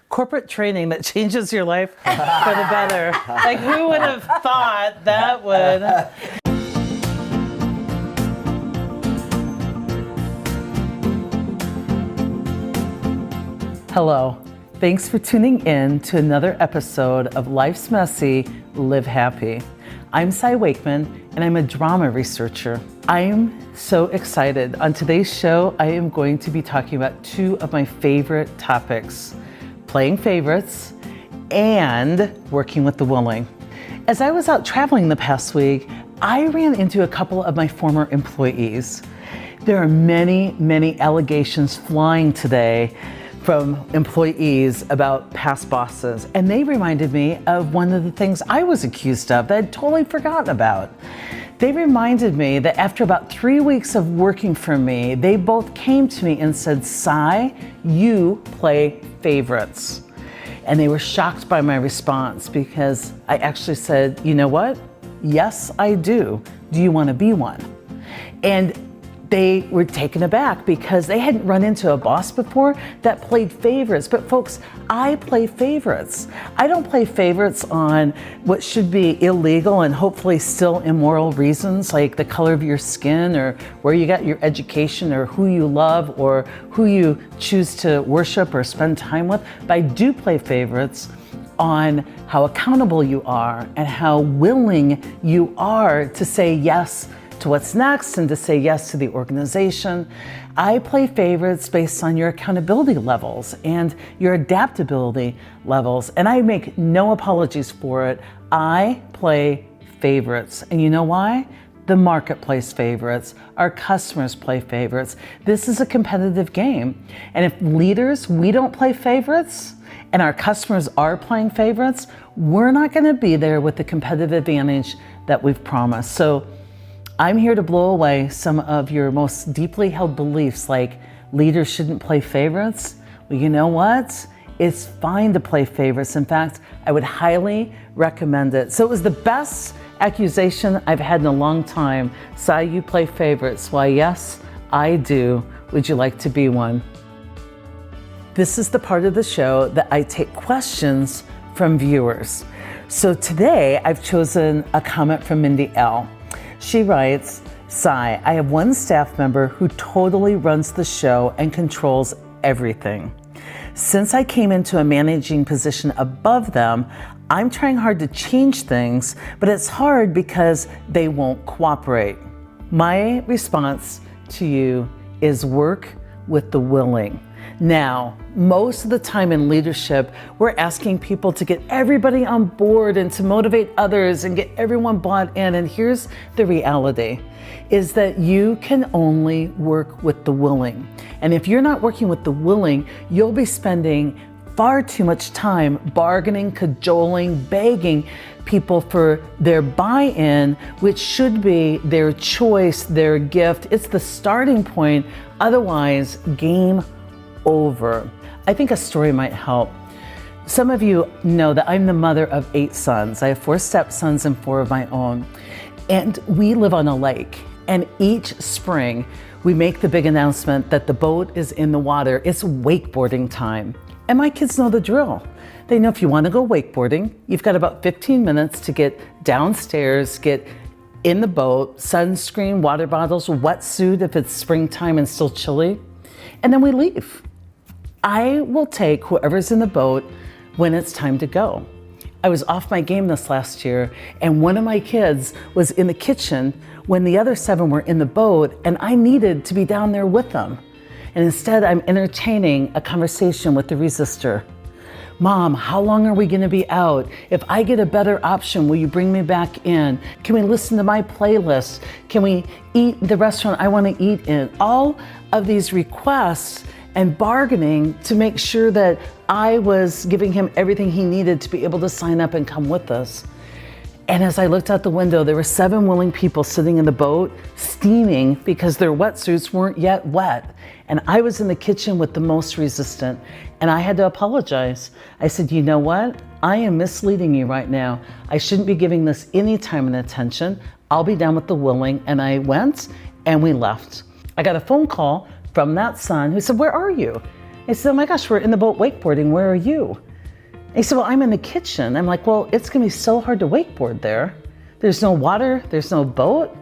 corporate training that changes your life for the better. Like, who would have thought that would? Hello. Thanks for tuning in to another episode of Life's Messy, Live Happy. I'm Wakeman, and I'm a drama researcher. I'm so excited. On today's show, I am going to be talking about two of my favorite topics, playing favorites and working with the willing. As I was out traveling the past week, I ran into a couple of my former employees. There are many allegations flying today from employees about past bosses, and they reminded me of one of the things I was accused of that I'd totally forgotten about. They reminded me that after about 3 weeks of working for me, they both came to me and said, "Sai, you play favorites." And they were shocked by my response because I actually said, "You know what? Yes, I do. Do you want to be one?" And they were taken aback because they hadn't run into a boss before that played favorites. But folks, I play favorites. I don't play favorites on what should be illegal and hopefully still immoral reasons, like the color of your skin or where you got your education or who you love or who you choose to worship or spend time with. But I do play favorites on how accountable you are and how willing you are to say yes to what's next and to say yes to the organization. I play favorites based on your accountability levels and your adaptability levels, and I make no apologies for it. I play favorites, and you know why? The marketplace favorites, our customers play favorites. This is a competitive game, and if leaders, we don't play favorites, and our customers are playing favorites, we're not gonna be there with the competitive advantage that we've promised. So I'm here to blow away some of your most deeply held beliefs, like leaders shouldn't play favorites. Well, you know what? It's fine to play favorites. In fact, I would highly recommend it. So it was the best accusation I've had in a long time. Sai, you play favorites. Why, yes, I do. Would you like to be one? This is the part of the show that I take questions from viewers. So today I've chosen a comment from Mindy L. She writes, "Sai, I have one staff member who totally runs the show and controls everything. Since I came into a managing position above them, I'm trying hard to change things, but it's hard because they won't cooperate." My response to you is work with the willing. Now, most of the time in leadership, we're asking people to get everybody on board and to motivate others and get everyone bought in. And here's the reality, is that you can only work with the willing. And if you're not working with the willing, you'll be spending far too much time bargaining, cajoling, begging people for their buy-in, which should be their choice, their gift. It's the starting point. Otherwise, game over. I think a story might help. Some of you know that I'm the mother of 8 sons. I have 4 stepsons and 4 of my own. And we live on a lake. And each spring, we make the big announcement that the boat is in the water. It's wakeboarding time. And my kids know the drill. They know if you want to go wakeboarding, you've got about 15 minutes to get downstairs, get in the boat, sunscreen, water bottles, wetsuit if it's springtime and still chilly, and then we leave. I will take whoever's in the boat when it's time to go. I was off my game this last year, and one of my kids was in the kitchen when the other 7 were in the boat, and I needed to be down there with them. And instead, I'm entertaining a conversation with the resistor. "Mom, how long are we gonna be out? If I get a better option, will you bring me back in? Can we listen to my playlist? Can we eat the restaurant I wanna eat in?" All of these requests and bargaining to make sure that I was giving him everything he needed to be able to sign up and come with us. And as I looked out the window, there were 7 willing people sitting in the boat, steaming because their wetsuits weren't yet wet. And I was in the kitchen with the most resistant, and I had to apologize. I said, "You know what? I am misleading you right now. I shouldn't be giving this any time and attention. I'll be down with the willing." And I went, and we left. I got a phone call from that son who said, "Where are you?" He said, oh my gosh, we're in the boat wakeboarding. Where are you? And he said, well, I'm in the kitchen. I'm like, well, it's going to be so hard to wakeboard there. There's no water. There's no boat.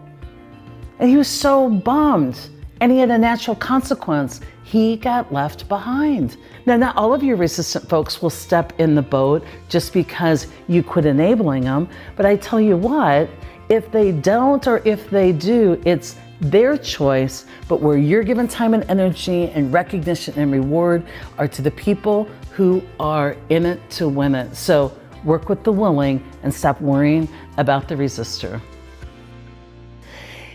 And he was so bummed. And he had a natural consequence. He got left behind. Now, not all of your resistant folks will step in the boat just because you quit enabling them. But I tell you what, if they don't or if they do, it's their choice. But where you're given time and energy and recognition and reward are to the people who are in it to win it. So work with the willing and stop worrying about the resistor.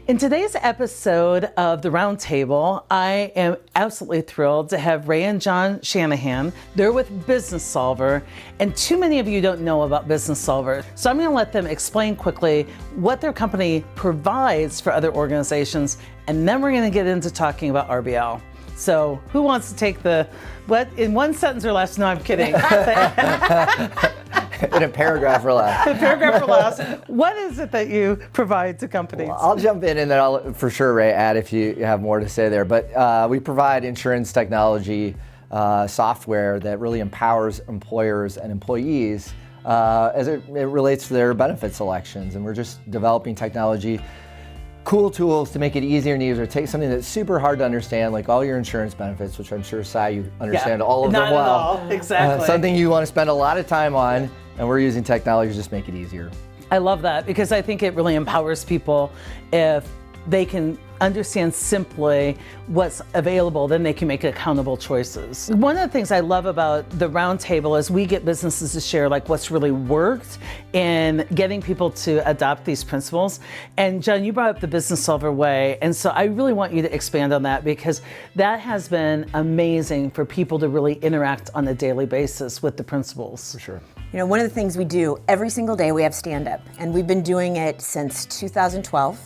In today's episode of the Roundtable, I am absolutely thrilled to have Ray and John Shanahan. They're with Business Solver, and too many of you don't know about Business Solver. So I'm going to let them explain quickly what their company provides for other organizations, and then we're going to get into talking about RBL. So who wants to take what in one sentence or less? No, I'm kidding. In a paragraph or less. A paragraph or less. What is it that you provide to companies? Well, I'll jump in and then I'll for sure, Ray, add if you have more to say there. But we provide insurance technology software that really empowers employers and employees as it relates to their benefit selections. And we're just developing technology, cool tools to make it easier and easier. Take something that's super hard to understand, like all your insurance benefits, which I'm sure, Si, you understand all of them well. Not at all, exactly. Something you want to spend a lot of time on, and we're using technology to just make it easier. I love that because I think it really empowers people if they can understand simply what's available, then they can make accountable choices. One of the things I love about the Roundtable is we get businesses to share like what's really worked in getting people to adopt these principles. And John, you brought up the Business Solver way. And so I really want you to expand on that because that has been amazing for people to really interact on a daily basis with the principles. For sure. You know, one of the things we do every single day, we have stand-up, and we've been doing it since 2012.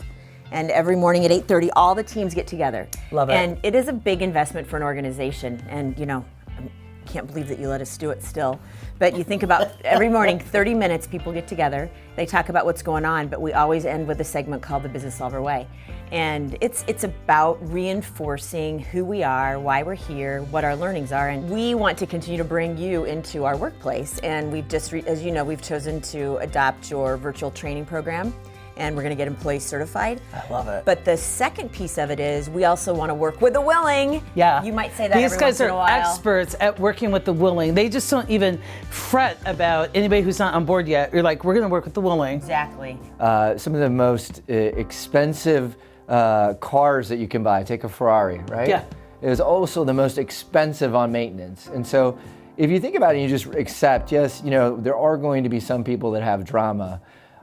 And every morning at 8:30, all the teams get together. Love it. And it is a big investment for an organization. And you know, I can't believe that you let us do it still. But you think about every morning, 30 minutes, people get together. They talk about what's going on, but we always end with a segment called the Business Solver Way. And it's about reinforcing who we are, why we're here, what our learnings are. And we want to continue to bring you into our workplace. And we've just, as you know, we've chosen to adopt your virtual training program. And we're going to get employees certified. I love it. But the second piece of it is we also want to work with the willing. Yeah. You might say that These every guys once in a are while. experts at working with the willing. They just don't even fret about anybody who's not on board yet. You're like, we're going to work with the willing. Exactly. Some of the most expensive cars that you can buy, take a Ferrari, right? Yeah. It is also the most expensive on maintenance. And so if you think about it and you just accept, yes, you know, there are going to be some people that have drama,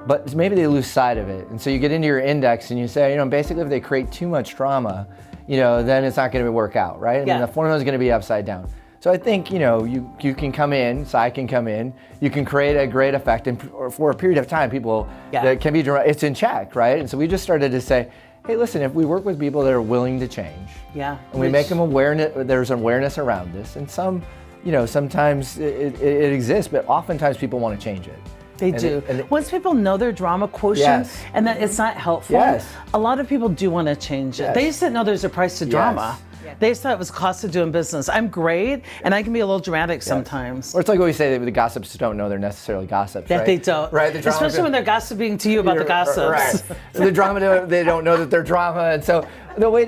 but maybe they lose sight of it. And so you get into your index and you say, you know, basically if they create too much drama, you know, then it's not going to work out, right? Yeah. And the formula is going to be upside down. So I think, you know, you can come in, Si can come in, you can create a great effect, and for a period of time, people that can be, it's in check, right? And so we just started to say, hey, listen, if we work with people that are willing to change, and we make them there's awareness around this, and some, you know, sometimes it exists, but oftentimes people want to change it. They do. Once people know their drama quotient and that it's not helpful, a lot of people do want to change it. They just didn't know there's a price to drama. They just thought it was the cost of doing business. I'm great, and I can be a little dramatic sometimes. Or it's like what we say, that the gossips don't know they're necessarily gossips, that right? They don't. Right, especially when they're gossiping to you about the gossips. Right. So the drama, they don't know that they're drama, and so the way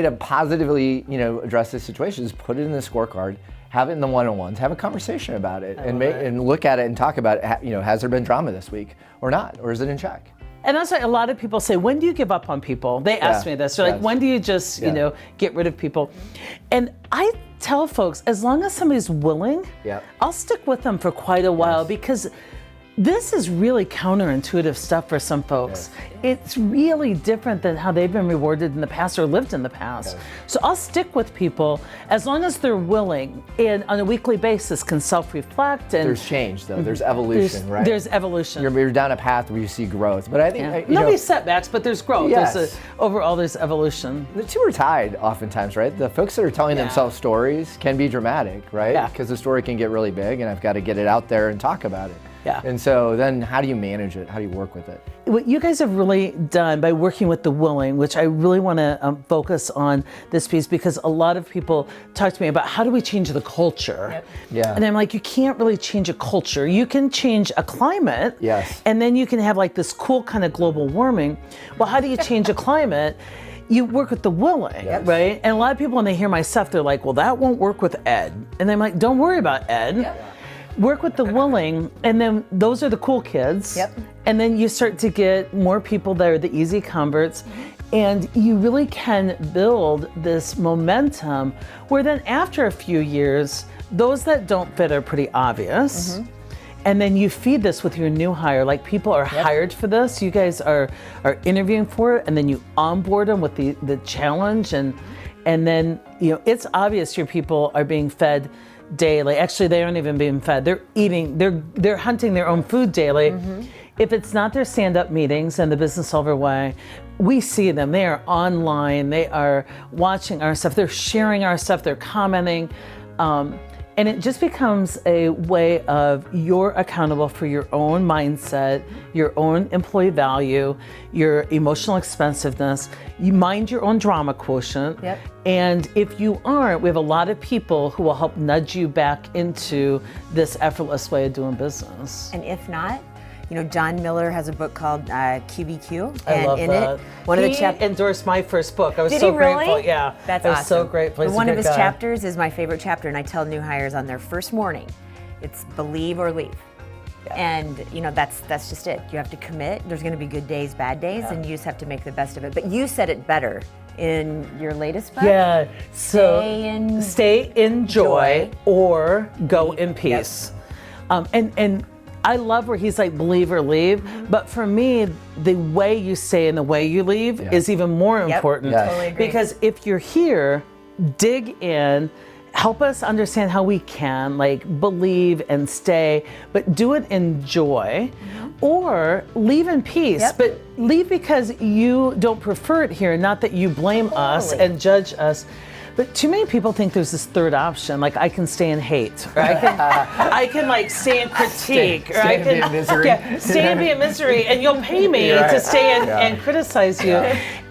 to positively, you know, address this situation is put it in the scorecard. Have it in the one-on-ones, have a conversation about it, and look at it and talk about it. You know, has there been drama this week or not, or is it in check? And also, a lot of people say, when do you give up on people? They ask me this. They're like, when do you just, you know, get rid of people? And I tell folks, as long as somebody's willing, I'll stick with them for quite a while because this is really counterintuitive stuff for some folks. It's really different than how they've been rewarded in the past or lived in the past. So I'll stick with people as long as they're willing and on a weekly basis can self-reflect. And there's change though, there's evolution, right? There's evolution. You're down a path where you see growth, but I think Nobody's setbacks, but there's growth. Overall, there's evolution. The two are tied oftentimes, right? The folks that are telling themselves stories can be dramatic, right? Because the story can get really big and I've got to get it out there and talk about it. Yeah. And so then how do you manage it? How do you work with it? What you guys have really done by working with the willing, which I really want to focus on this piece, because a lot of people talk to me about how do we change the culture? Yep. Yeah. And I'm like, you can't really change a culture. You can change a climate. Yes. And then you can have like this cool kind of global warming. Well, how do you change a climate? You work with the willing, right? And a lot of people, when they hear my stuff, they're like, well, that won't work with Ed. And I'm like, don't worry about Ed. Yep. Work with the willing, and then those are the cool kids. Yep. And then you start to get more people that are the easy converts. And you really can build this momentum where then after a few years, those that don't fit are pretty obvious. And then you feed this with your new hire. Like, people are hired for this. You guys are interviewing for it, and then you onboard them with the challenge. And then, you know, it's obvious your people are being fed daily. Actually, they aren't even being fed. They're eating, they're hunting their own food daily. If it's not their stand-up meetings and the Business Solver way, we see them. They are online. They are watching our stuff. They're sharing our stuff. They're commenting. And it just becomes a way of you're accountable for your own mindset, your own employee value, your emotional expensiveness. You mind your own drama quotient. Yep. And if you aren't, we have a lot of people who will help nudge you back into this effortless way of doing business. And if not, you know, John Miller has a book called QBQ. I love in that. it, one of the He chapters. endorsed my first book. I was Did so he really? grateful. Yeah, That's I was awesome. so grateful. He's a One of good his guy. chapters is my favorite chapter, and I tell new hires on their first morning, it's believe or leave. And you know, that's just it. You have to commit. There's going to be good days, bad days, and you just have to make the best of it. But you said it better in your latest book. Yeah. So Stay in joy joy. or go in peace. And I love where he's like believe or leave, but for me, the way you say and the way you leave is even more important. Yes. Totally agree. Because if you're here, dig in, help us understand how we can like believe and stay, but do it in joy, or leave in peace, but leave because you don't prefer it here, not that you blame us and judge us. But too many people think there's this third option, like I can stay in hate, or I can like stay in critique, or I Stay and can be in misery. stay and be in misery, and you'll pay me to stay and criticize you.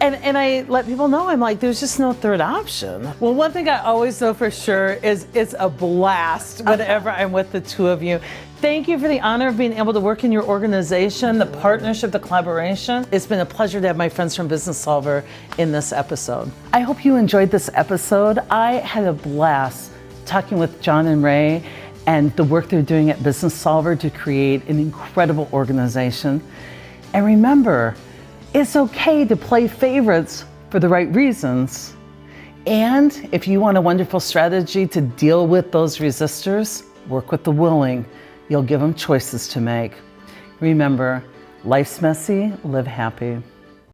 And I let people know, I'm like, there's just no third option. Well, one thing I always know for sure is it's a blast whenever I'm with the two of you. Thank you for the honor of being able to work in your organization, the partnership, the collaboration. It's been a pleasure to have my friends from Business Solver in this episode. I hope you enjoyed this episode. I had a blast talking with John and Ray and the work they're doing at Business Solver to create an incredible organization. And remember, it's okay to play favorites for the right reasons. And if you want a wonderful strategy to deal with those resistors, work with the willing. You'll give them choices to make. Remember, life's messy, live happy.